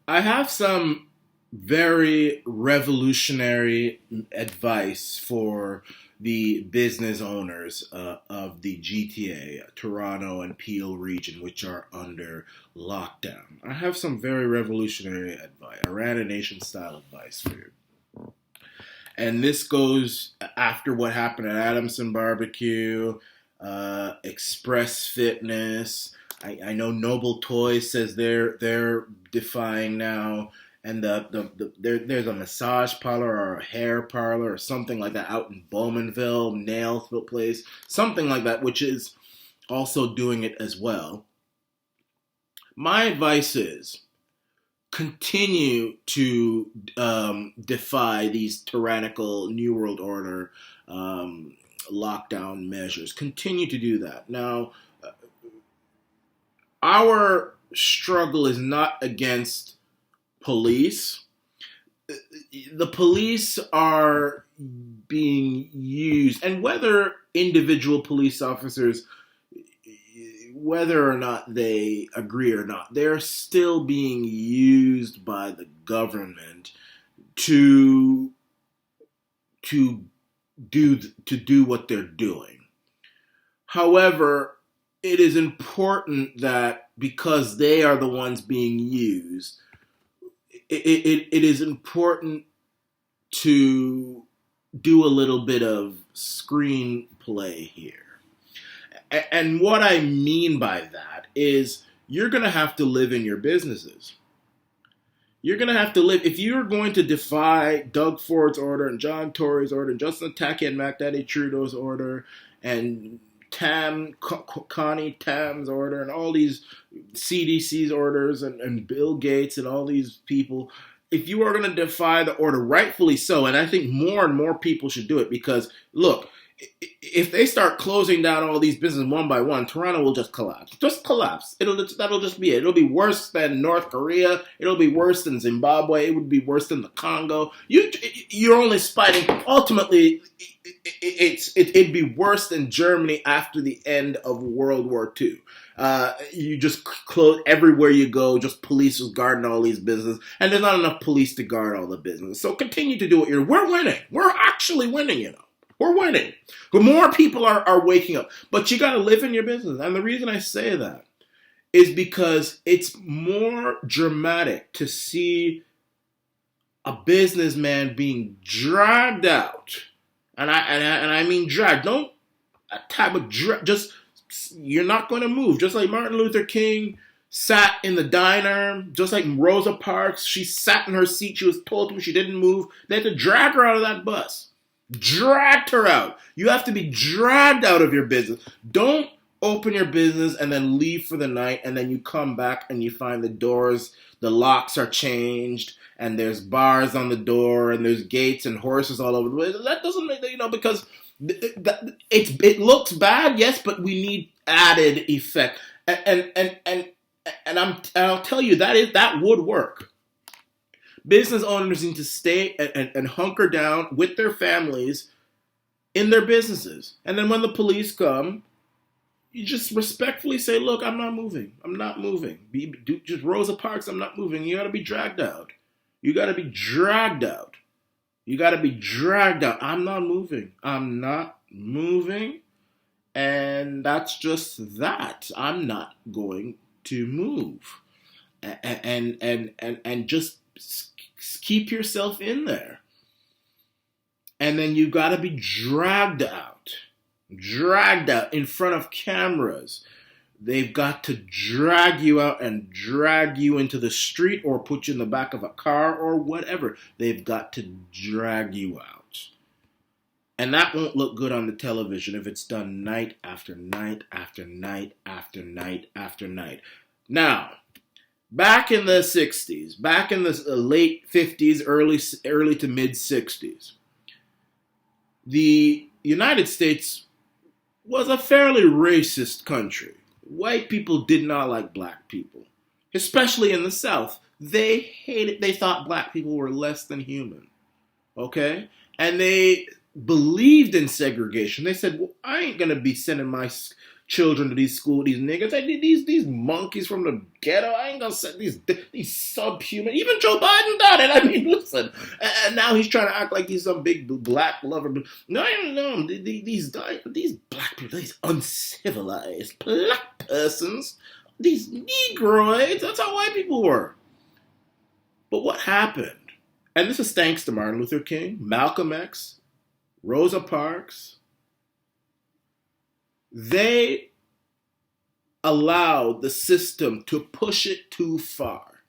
I have some very revolutionary advice for the business owners of the GTA, Toronto and Peel region, which are under lockdown. I have some very revolutionary advice, Arana Nation style advice for you. And this goes after what happened at Adamson Barbecue, Express Fitness. I know Noble Toys says they're defying now, and there's a massage parlor or a hair parlor or something like that out in Bowmanville, nail place, something like that, which is also doing it as well. My advice is continue to defy these tyrannical New World Order lockdown measures. Continue to do that. Now, our struggle is not against police. The police are being used, and whether individual police officers, whether or not they agree or not, they're still being used by the government to do what they're doing. However, it is important that because they are the ones being used, it is important to do a little bit of screenplay here. And what I mean by that is you're going to have to live in your businesses. You're going to have to live. If you're going to defy Doug Ford's order and John Tory's order and Justin Tackett and Mac Daddy Trudeau's order and Connie Tam's order and all these CDC's orders and Bill Gates and all these people, if you are going to defy the order, rightfully so, and I think more and more people should do it because, look, if they start closing down all these businesses one by one, Toronto will just collapse. Just collapse. That'll just be it. It'll be worse than North Korea. It'll be worse than Zimbabwe. It would be worse than the Congo. You're only spiting. Ultimately, it'd be worse than Germany after the end of World War II. You just close everywhere you go. Just police is guarding all these businesses, and there's not enough police to guard all the businesses. So continue to do what you're. We're winning. We're actually winning. We're winning. But more people are waking up. But you got to live in your business. And the reason I say that is because it's more dramatic to see a businessman being dragged out. And I mean dragged. Don't attack, but just you're not going to move. Just like Martin Luther King sat in the diner, just like Rosa Parks, she sat in her seat. She was told she didn't move. They had to drag her out of that bus. Dragged her out. You have to be dragged out of your business. Don't open your business and then leave for the night and then you come back and you find the doors, the locks are changed and there's bars on the door and there's gates and horses all over the place. That doesn't make, because it looks bad, yes, but we need added effect. And I'll tell you that would work. Business owners need to stay and hunker down with their families in their businesses. And then when the police come, you just respectfully say, look, I'm not moving. I'm not moving. Just Rosa Parks, I'm not moving. You got to be dragged out. You got to be dragged out. You got to be dragged out. I'm not moving. I'm not moving. And that's just that. I'm not going to move. And just keep yourself in there. And then you got to be dragged out in front of cameras. They've got to drag you out and drag you into the street or put you in the back of a car or whatever. They've got to drag you out. And that won't look good on the television if it's done night after night after night after night after night. Now, back in the 60s, back in the late 50s, early to mid 60s, the United States was a fairly racist country. White people did not like black people, especially in the South. They thought black people were less than human. Okay? And they believed in segregation. They said, well, I ain't going to be sending my children to these school, these niggas, these monkeys from the ghetto. I ain't gonna say these subhuman. Even Joe Biden done it. I mean, listen. And now he's trying to act like he's some big black lover. No. These black people, these uncivilized black persons, these negroids. That's how white people were. But what happened? And this is thanks to Martin Luther King, Malcolm X, Rosa Parks. They allowed the system to push it too far.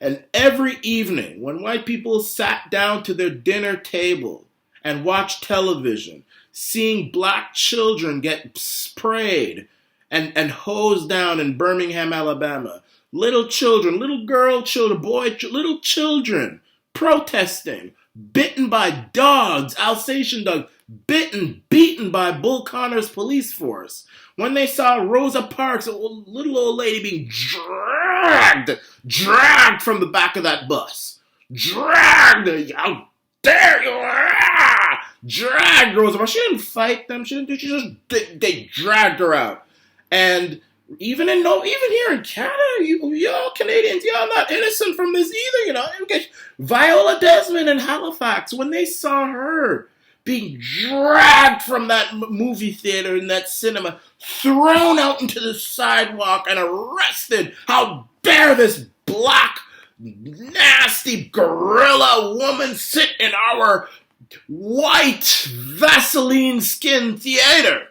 And every evening, when white people sat down to their dinner table and watched television, seeing black children get sprayed and hosed down in Birmingham, Alabama, little children, little girl children, little children protesting, bitten by dogs, Alsatian dogs, beaten by Bull Connor's police force. When they saw Rosa Parks, a little old lady, being dragged from the back of that bus. Dragged! How dare you! Dragged Rosa Parks. She didn't fight them. They dragged her out. And even here in Canada, y'all Canadians, y'all not innocent from this either, Viola Desmond in Halifax, when they saw her being dragged from that movie theater in that cinema, thrown out into the sidewalk and arrested. How dare this black, nasty gorilla woman sit in our white Vaseline skin theater?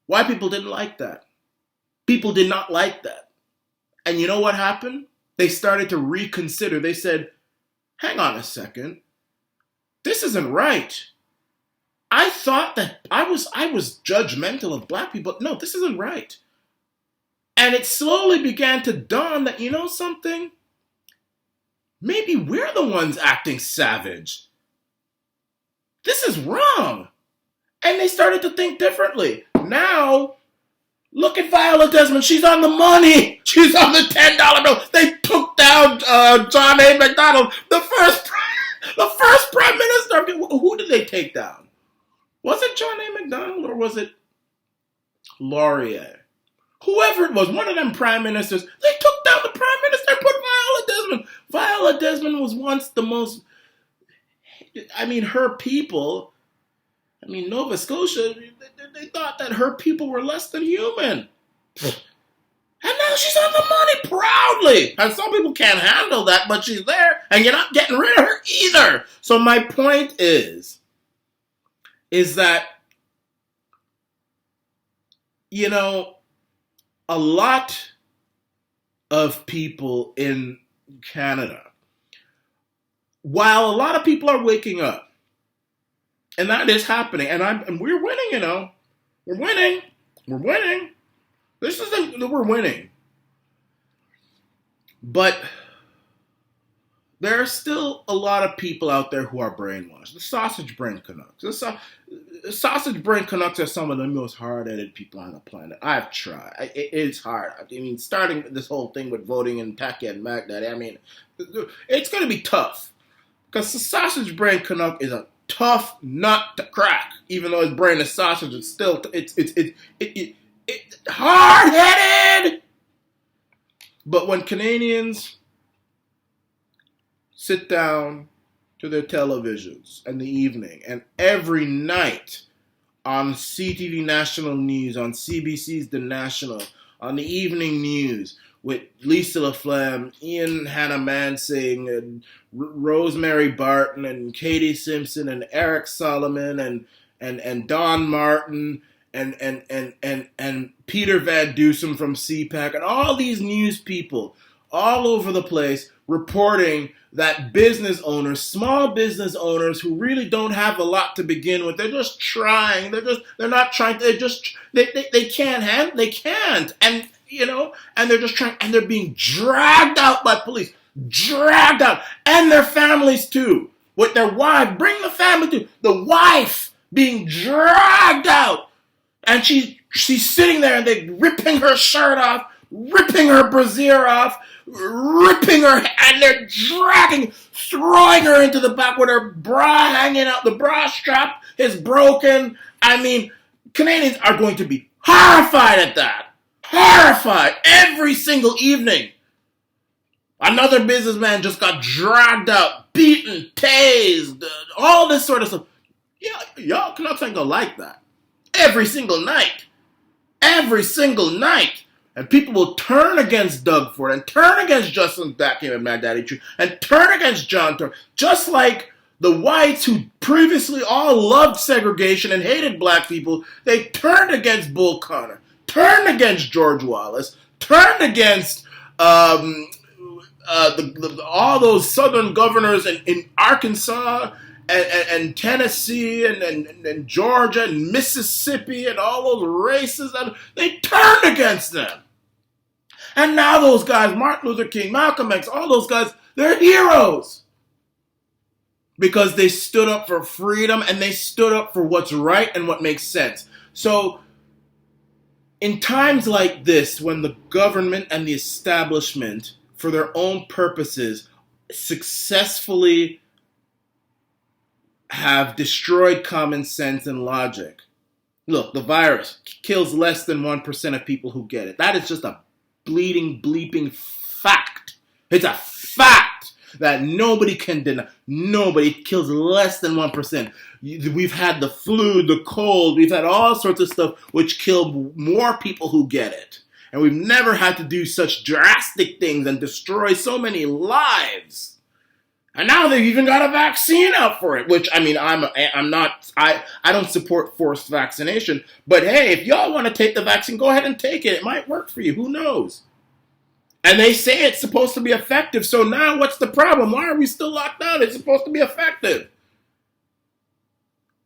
White people didn't like that. People did not like that. And you know what happened? They started to reconsider. They said, hang on a second. This isn't right. I thought that I was judgmental of black people. No, this isn't right. And it slowly began to dawn that, you know something? Maybe we're the ones acting savage. This is wrong. And they started to think differently. Now, look at Viola Desmond. She's on the money. She's on the $10 bill. They took down John A. MacDonald, the first prime minister. Who did they take down? Was it John A. MacDonald or was it Laurier? Whoever it was, one of them prime ministers. They took down the prime minister and put Viola Desmond. Viola Desmond was once the most. Her people. Nova Scotia, they thought that her people were less than human. And now she's on the money proudly. And some people can't handle that, but she's there, and you're not getting rid of her either. So my point is that, a lot of people in Canada, while a lot of people are waking up, and that is happening. And we're winning, We're winning. We're winning. We're winning. But there are still a lot of people out there who are brainwashed. The sausage brain Canucks. The sausage brain Canucks are some of the most hard-headed people on the planet. I've tried. It's hard. Starting this whole thing with voting in Taki and Magdad, it's going to be tough. Because the sausage brain Canuck is a tough nut to crack, even though his brain is sausage. It's still it's hard-headed. But when Canadians sit down to their televisions in the evening, and every night on CTV National News, on CBC's The National, on the evening news, with Lisa LaFlamme, Ian Hannah-Mansing, and Rosemary Barton, and Katie Simpson, and Eric Solomon, and Don Martin, and Peter Van Dusen from CPAC, and all these news people all over the place reporting that business owners, small business owners who really don't have a lot to begin with, they're just trying. They're not trying. They can't. And and they're just trying, and they're being dragged out by police, dragged out, and their families too, with their wife. Bring the family too. The wife being dragged out, and she's sitting there, and they're ripping her shirt off, ripping her brassiere off, ripping her, and they're throwing her into the back with her bra hanging out. The bra strap is broken. Canadians are going to be horrified at that. Horrified every single evening. Another businessman just got dragged out, beaten, tased, all this sort of stuff. Yeah, y'all Canucks ain't gonna like that. Every single night. Every single night. And people will turn against Doug Ford and turn against Justin Backham and Mad Daddy True and turn against John Thorpe. Just like the whites who previously all loved segregation and hated black people, they turned against Bull Connor, turned against George Wallace, turned against all those southern governors in Arkansas and Tennessee and Georgia and Mississippi and all those races. They turned against them. And now those guys, Martin Luther King, Malcolm X, all those guys, they're heroes. Because they stood up for freedom and they stood up for what's right and what makes sense. So, in times like this, when the government and the establishment, for their own purposes, successfully have destroyed common sense and logic. Look, the virus kills less than 1% of people who get it. That is just a bleeding, bleeping fact. It's a fact that nobody can deny. Nobody. It kills less than 1%. We've had the flu, the cold, we've had all sorts of stuff which kill more people who get it. And we've never had to do such drastic things and destroy so many lives. And now they've even got a vaccine out for it, which, I mean, I don't support forced vaccination. But hey, if y'all want to take the vaccine, go ahead and take it. It might work for you. Who knows? And they say it's supposed to be effective. So now what's the problem? Why are we still locked down? It's supposed to be effective.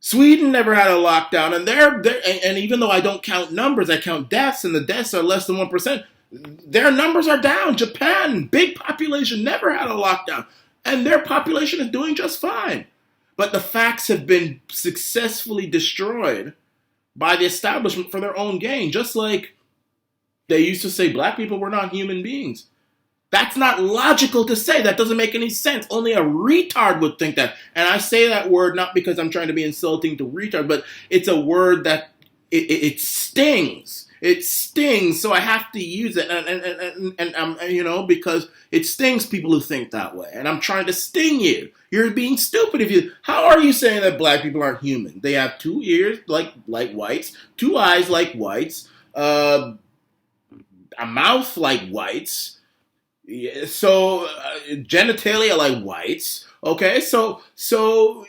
Sweden never had a lockdown, and even though I don't count numbers, I count deaths, and the deaths are less than 1%. Their numbers are down. Japan, big population, never had a lockdown, and their population is doing just fine. But the facts have been successfully destroyed by the establishment for their own gain, just like they used to say black people were not human beings. That's not logical to say. That doesn't make any sense. Only a retard would think that. And I say that word not because I'm trying to be insulting to retard, but it's a word that it stings. It stings, so I have to use it, and because it stings people who think that way. And I'm trying to sting you. You're being stupid if you. How are you saying that black people aren't human? They have 2 ears like whites, 2 eyes like whites, a mouth like whites. So genitalia like whites, okay? So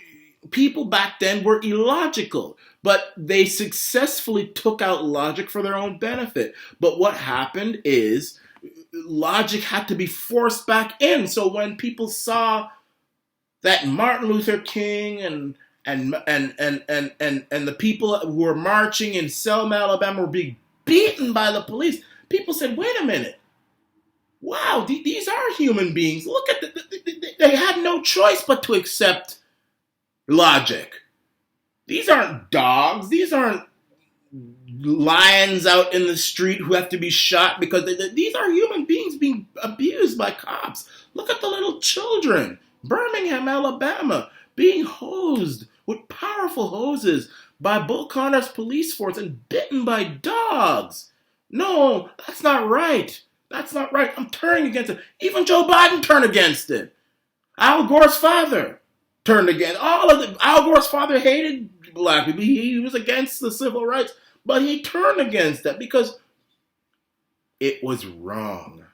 people back then were illogical, but they successfully took out logic for their own benefit. But what happened is logic had to be forced back in. So when people saw that Martin Luther King and the people who were marching in Selma, Alabama were being beaten by the police, people said, "Wait a minute. Wow, these are human beings. Look at they had no choice but to accept logic. These aren't dogs. These aren't lions out in the street who have to be shot because these are human beings being abused by cops. Look at the little children, Birmingham, Alabama, being hosed with powerful hoses by Bull Connor's police force and bitten by dogs. No, that's not right. That's not right. I'm turning against it. Even Joe Biden turned against it. Al Gore's father turned against Al Gore's father hated black people. He was against the civil rights, but he turned against that because it was wrong.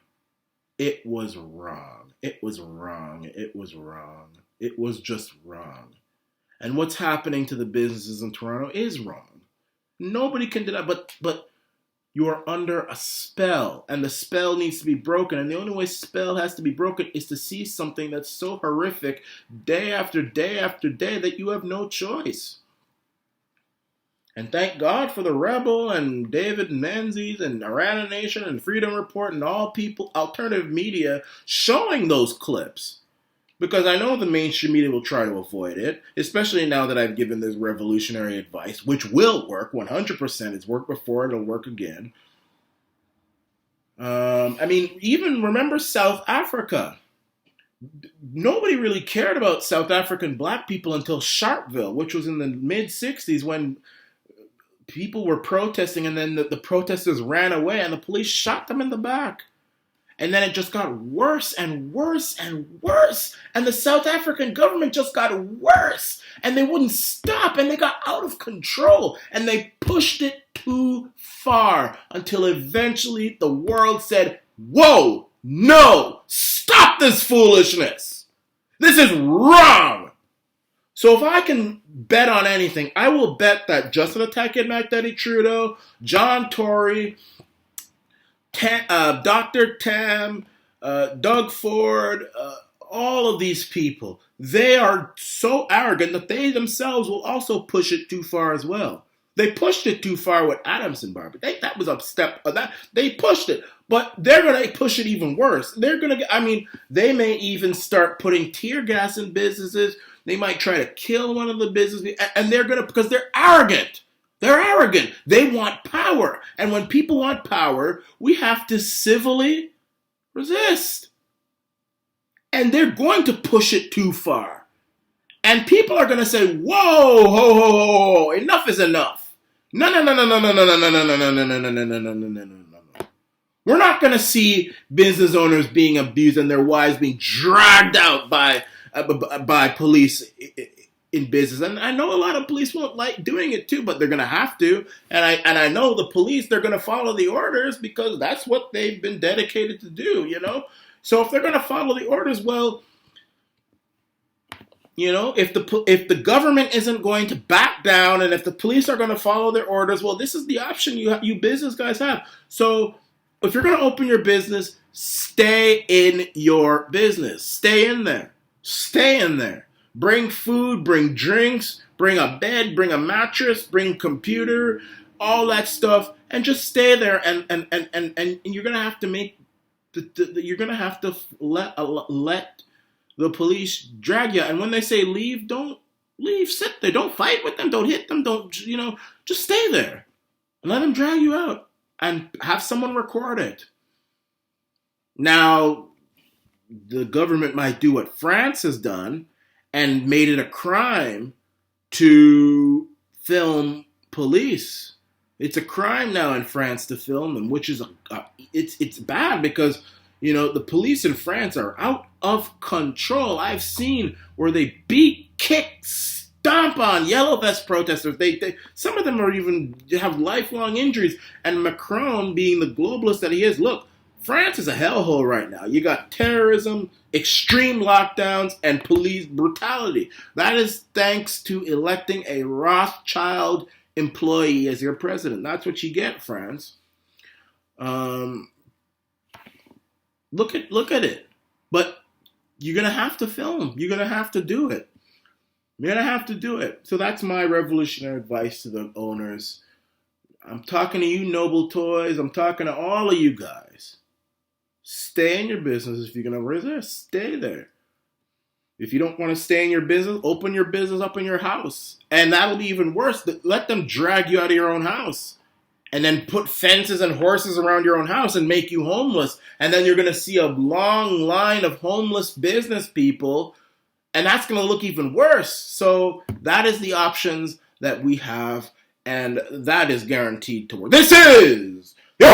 It was wrong. It was wrong. It was wrong. It was just wrong. And what's happening to the businesses in Toronto is wrong. Nobody can deny, but you are under a spell, and the spell needs to be broken. And the only way spell has to be broken is to see something that's so horrific day after day after day that you have no choice. And thank God for the Rebel and David Menzies and Arana Nation and Freedom Report and all people, alternative media showing those clips. Because I know the mainstream media will try to avoid it, especially now that I've given this revolutionary advice, which will work 100%. It's worked before, it'll work again. Even remember South Africa. Nobody really cared about South African black people until Sharpeville, which was in the mid-'60s when people were protesting, and then the protesters ran away, and the police shot them in the back. And then it just got worse and worse and worse. And the South African government just got worse. And they wouldn't stop. And they got out of control. And they pushed it too far until eventually the world said, whoa, no, stop this foolishness. This is wrong. So if I can bet on anything, I will bet that Justin Attack-Magnetti Trudeau, John Tory, Dr. Tam, Doug Ford, all of these people, they are so arrogant that they themselves will also push it too far as well. They pushed it too far with Adamson, Barbara. That was a step of that. They pushed it, but they're going to push it even worse. They're going to, they may even start putting tear gas in businesses. They might try to kill one of the businesses, and they're going to, because they're arrogant. They're arrogant. They want power. And when people want power, we have to civilly resist. And they're going to push it too far. And people are going to say, whoa, ho, ho, ho, ho, enough is enough. No. We're not going to see business owners being abused and their wives being dragged out by police in business. And I know a lot of police won't like doing it too, but they're going to have to. And I know the police, they're going to follow the orders because that's what they've been dedicated to do, So if they're going to follow the orders, well, if the government isn't going to back down and if the police are going to follow their orders, well, this is the option you business guys have. So if you're going to open your business, stay in your business. Stay in there. Stay in there. Bring food, bring drinks, bring a bed, bring a mattress, bring computer, all that stuff, and just stay there. And you're gonna have to you're gonna have to let the police drag you. And when they say leave, don't leave. Sit there. Don't fight with them. Don't hit them. Don't just stay there and let them drag you out and have someone record it. Now, the government might do what France has done and made it a crime to film police. It's a crime now in France to film them, which is it's bad because the police in France are out of control. I've seen where they beat, kick, stomp on yellow vest protesters. They some of them are even have lifelong injuries. And Macron, being the globalist that he is, look, France is a hellhole right now. You got terrorism, extreme lockdowns, and police brutality. That is thanks to electing a Rothschild employee as your president. That's what you get, France. Look at it. But you're going to have to film. You're going to have to do it. You're going to have to do it. So that's my revolutionary advice to the owners. I'm talking to you, Noble Toys. I'm talking to all of you guys. Stay in your business. If you're going to resist, stay there. If you don't want to stay in your business, open your business up in your house. And that'll be even worse. Let them drag you out of your own house. And then put fences and horses around your own house and make you homeless. And then you're going to see a long line of homeless business people. And that's going to look even worse. So that is the options that we have. And that is guaranteed to work. This is your